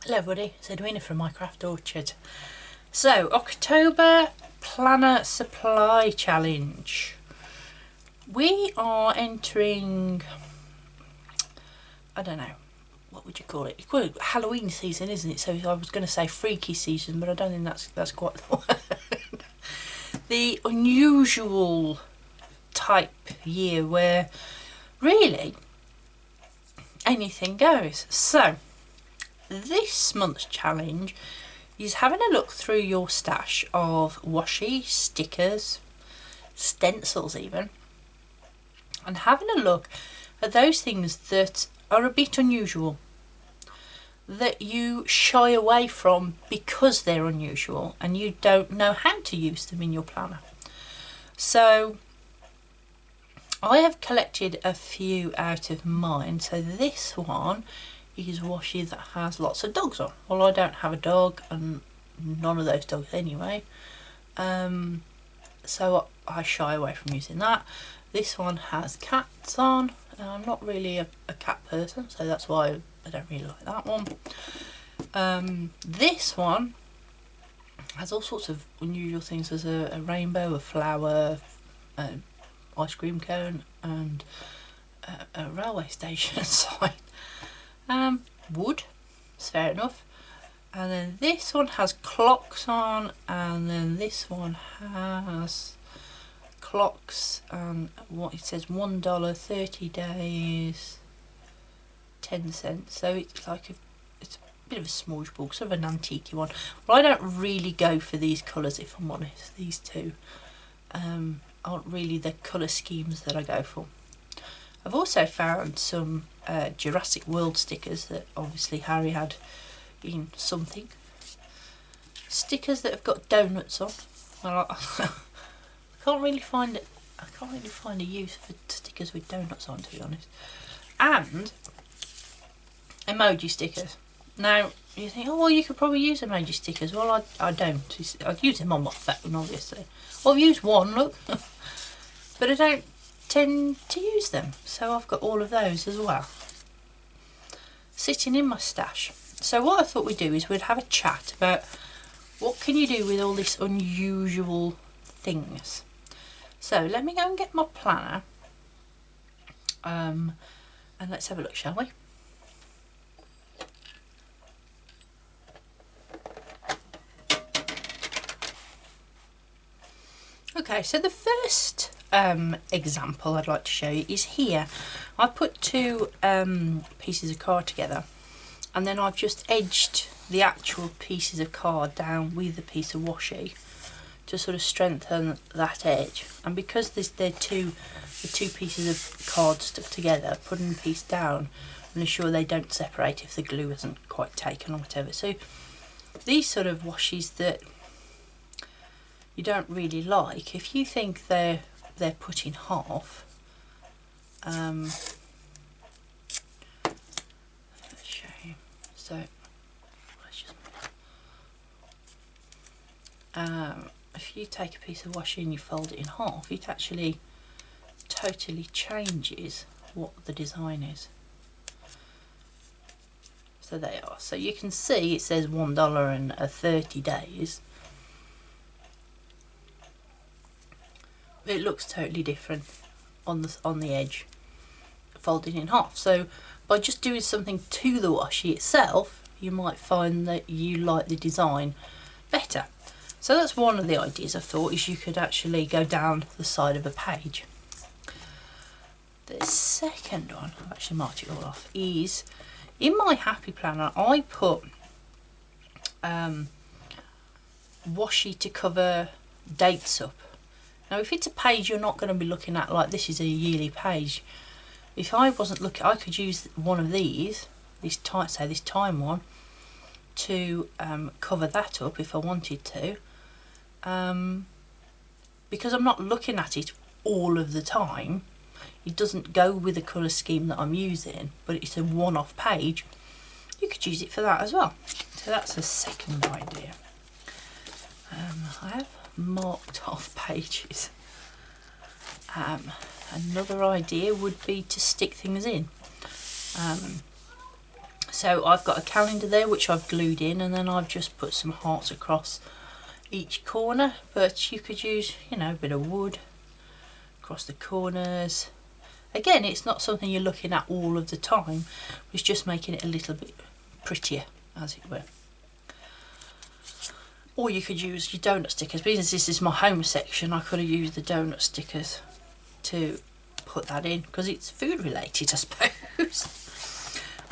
Hello everybody, it's Edwina from My Craft Orchard. So, October Planner Supply Challenge. We are entering, I don't know, what would you call it? You call it Halloween season, isn't it? So I was going to say freaky season, but I don't think that's quite the word. The unusual type year where really anything goes. So, this month's challenge is having a look through your stash of washi, stickers, stencils even, and having a look at those things that are a bit unusual, that you shy away from because they're unusual and you don't know how to use them in your planner. So I have collected a few out of mine. So this one is washi that has lots of dogs on. Well, I don't have a dog and none of those dogs anyway, so I shy away from using that. This one has cats on. I'm not really a cat person, so that's why I don't really like that one. This one has all sorts of unusual things. There's a rainbow, a flower, an ice cream cone, and a railway station sign. Wood, it's fair enough. And then this one has clocks on, and then this one has clocks and what it says $1, 30 days, 10 cents. So it's like it's a bit of a smudge book, sort of an antique one. But I don't really go for these colours, if I'm honest. These two aren't really the colour schemes that I go for. I've also found some Jurassic World stickers that obviously Harry had in something. Stickers that have got donuts on. Well, I can't really find a use for stickers with donuts on, to be honest. And emoji stickers. Now you think, oh well, you could probably use emoji stickers. Well, I don't. I use them on my phone, obviously. Well, I've used one, look, but I don't tend to use them, so I've got all of those as well sitting in my stash. So what I thought we'd do is we'd have a chat about what can you do with all this unusual things. So let me go and get my planner, and let's have a look, shall we? Okay, so the first example I'd like to show you is here. I put two pieces of card together, and then I've just edged the actual pieces of card down with a piece of washi to sort of strengthen that edge. And because they're the two pieces of card stuck together, putting the piece down and ensure they don't separate if the glue hasn't quite taken or whatever. So these sort of washis that you don't really like, if you think they're put in half, let's show you. So let's just if you take a piece of washi and you fold it in half, it actually totally changes what the design is. So they are. So you can see it says $1 and 30 days. It looks totally different on the edge, folded in half. So by just doing something to the washi itself, you might find that you like the design better. So that's one of the ideas I thought, is you could actually go down the side of a page. The second one, I've actually marked it all off, is in my Happy Planner I put washi to cover dates up. Now if it's a page you're not going to be looking at, like this is a yearly page, if I wasn't looking, I could use one of these, this time one, to cover that up if I wanted to, because I'm not looking at it all of the time. It doesn't go with the colour scheme that I'm using, but it's a one-off page. You could use it for that as well. So that's the second idea. I have marked off pages. Another idea would be to stick things in. So I've got a calendar there which I've glued in, and then I've just put some hearts across each corner, but you could use, you know, a bit of wood across the corners. Again, it's not something you're looking at all of the time, it's just making it a little bit prettier, as it were. Or you could use your donut stickers. Because this is my home section, I could have used the donut stickers to put that in, because it's food related, I suppose.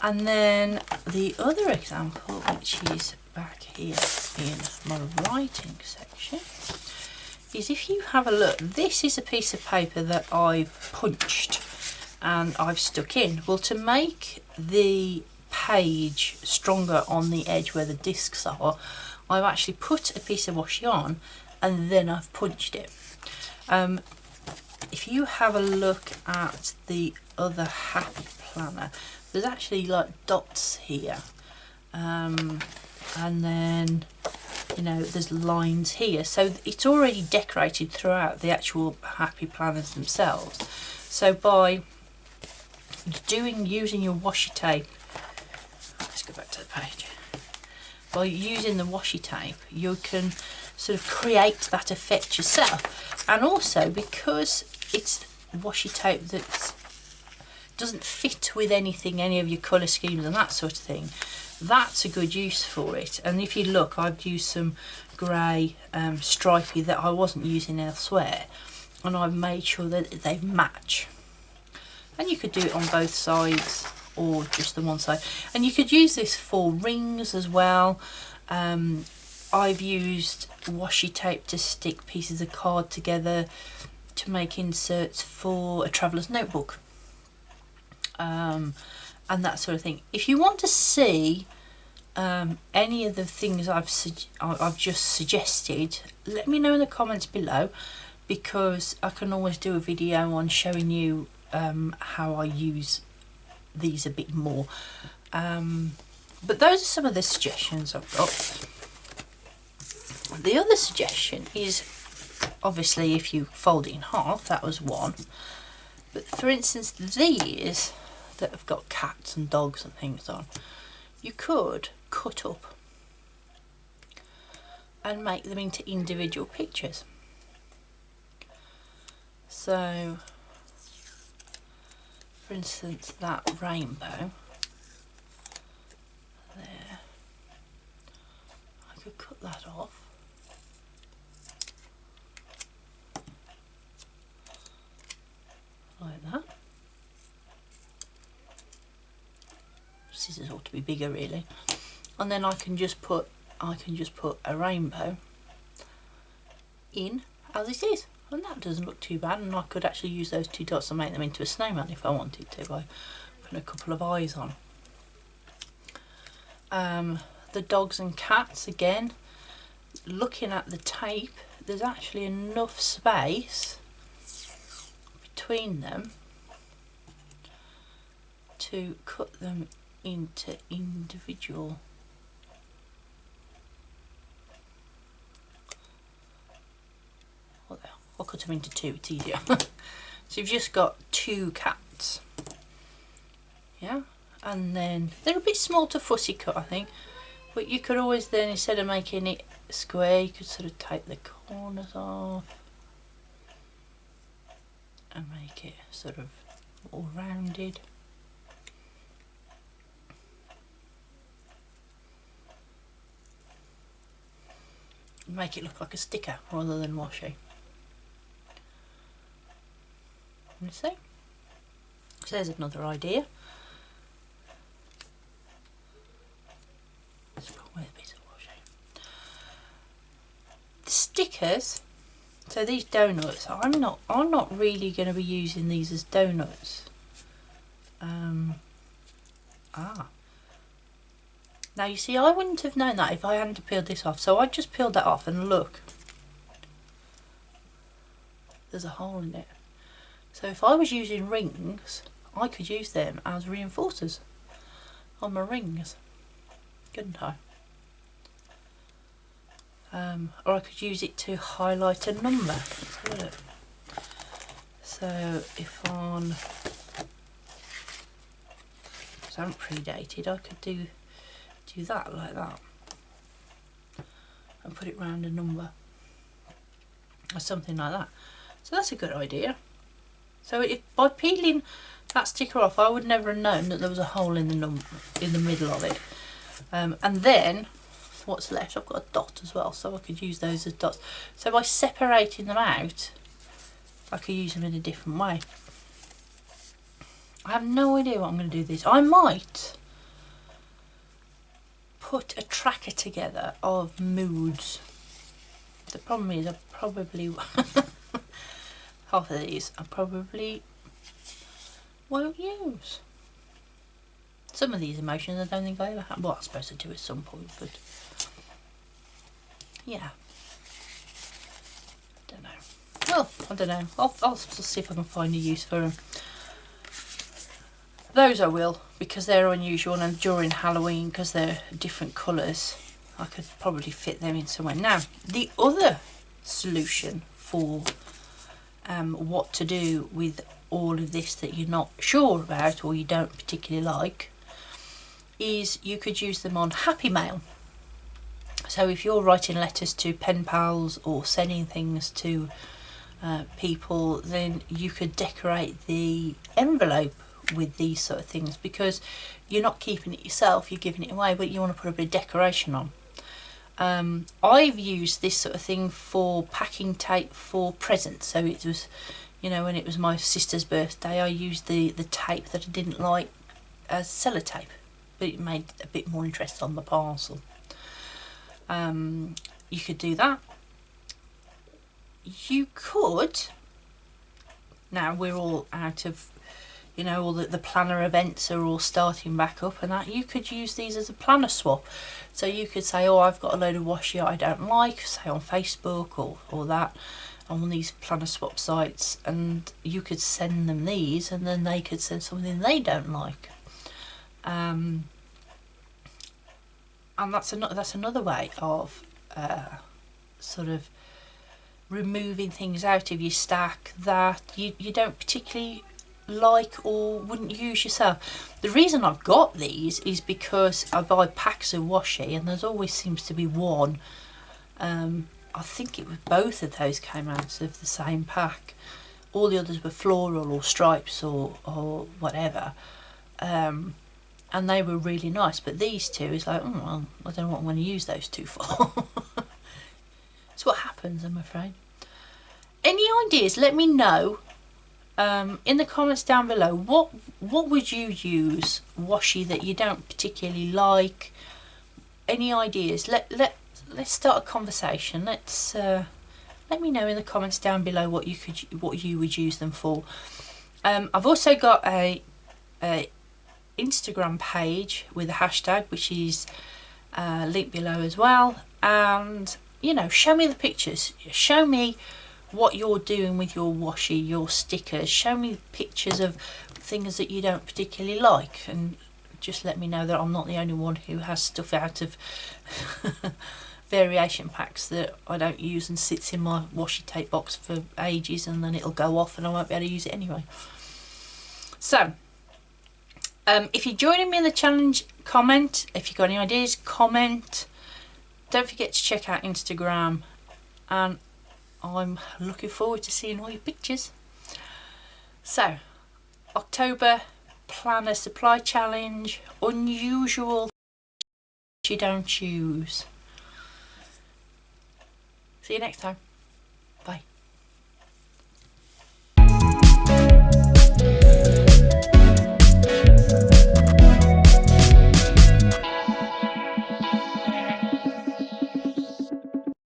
And then the other example, which is back here in my writing section, is if you have a look, this is a piece of paper that I've punched and I've stuck in. Well, to make the page stronger on the edge where the discs are, I've actually put a piece of washi on and then I've punched it. If you have a look at the other happy planner, there's actually like dots here, and then, you know, there's lines here, so it's already decorated throughout the actual happy planners themselves. So by using your washi tape, let's go back to the page, by using the washi tape you can sort of create that effect yourself. And also, because it's washi tape that doesn't fit with anything, any of your colour schemes and that sort of thing, that's a good use for it. And if you look, I've used some grey stripy that I wasn't using elsewhere, and I've made sure that they match. And you could do it on both sides or just the one side, and you could use this for rings as well. I've used washi tape to stick pieces of card together to make inserts for a traveller's notebook, and that sort of thing. If you want to see any of the things I've just suggested, let me know in the comments below, because I can always do a video on showing you how I use these a bit more. But those are some of the suggestions I've got. The other suggestion is, obviously, if you fold it in half, that was one. But for instance, these that have got cats and dogs and things on, you could cut up and make them into individual pictures. So, for instance, that rainbow there, I could cut that off like that. Scissors ought to be bigger really, and then I can just put a rainbow in as it is, and that doesn't look too bad. And I could actually use those two dots and make them into a snowman if I wanted to, by putting a couple of eyes on. The dogs and cats, again, looking at the tape, there's actually enough space between them to cut them into individual I'll cut them into two, it's easier. So you've just got two cats, yeah, and then they're a bit small to fussy cut, I think, but you could always then, instead of making it square, you could sort of take the corners off and make it sort of all rounded. Make it look like a sticker rather than washi. You see? So there's another idea. Let's put with a bit of washi. The stickers. So these donuts, I'm not really going to be using these as donuts. Now you see, I wouldn't have known that if I hadn't peeled this off. So I just peeled that off, and look, there's a hole in it. So if I was using rings, I could use them as reinforcers on my rings, couldn't I? Or I could use it to highlight a number. So if on, let's they aren't predated, I could do that like that and put it round a number or something like that. So that's a good idea. So by peeling that sticker off, I would never have known that there was a hole in the middle of it. And then what's left, I've got a dot as well, so I could use those as dots. So by separating them out, I could use them in a different way. I have no idea what I'm going to do with this. I might put a tracker together of moods. The problem is I probably half of these I probably won't use. Some of these emotions I don't think I ever had. Well, I'm supposed to do at some point, but yeah. Don't know. Well, I don't know. I'll see if I can find a use for them. Those I will, because they're unusual, and during Halloween, because they're different colours, I could probably fit them in somewhere. Now, the other solution for what to do with all of this that you're not sure about or you don't particularly like is you could use them on Happy Mail. So if you're writing letters to pen pals or sending things to people, then you could decorate the envelope with these sort of things, because you're not keeping it yourself, you're giving it away, but you want to put a bit of decoration on. I've used this sort of thing for packing tape for presents. So it was, you know, when it was my sister's birthday, I used the tape that I didn't like as sellotape, but it made a bit more interest on the parcel. You could do that. You could, now we're all out of, you know, all the planner events are all starting back up and that, you could use these as a planner swap. So you could say, oh, I've got a load of washi I don't like, say on Facebook or that, on these planner swap sites, and you could send them these and then they could send something they don't like. And that's another way of sort of removing things out of your stack that you don't particularly like or wouldn't use yourself. The reason I've got these is because I buy packs of washi and there's always seems to be one. I think it was both of those came out of the same pack. All the others were floral or stripes or whatever. And they were really nice, but these two is like, oh, well, I don't know what I'm going to use those two for. It's what happens, I'm afraid. Any ideas? Let me know in the comments down below. What would you use washi that you don't particularly like? Any ideas? Let's start a conversation. Let me know in the comments down below what you would use them for. I've also got a Instagram page with a hashtag, which is linked below as well. And you know, show me the pictures. Show me what you're doing with your washi, your stickers. Show me pictures of things that you don't particularly like, and just let me know that I'm not the only one who has stuff out of variation packs that I don't use and sits in my washi tape box for ages, and then it'll go off and I won't be able to use it anyway. So if you're joining me in the challenge, comment. If you've got any ideas, comment. Don't forget to check out Instagram, and I'm looking forward to seeing all your pictures. So, October Planner Supply Challenge, unusual you don't use. See you next time.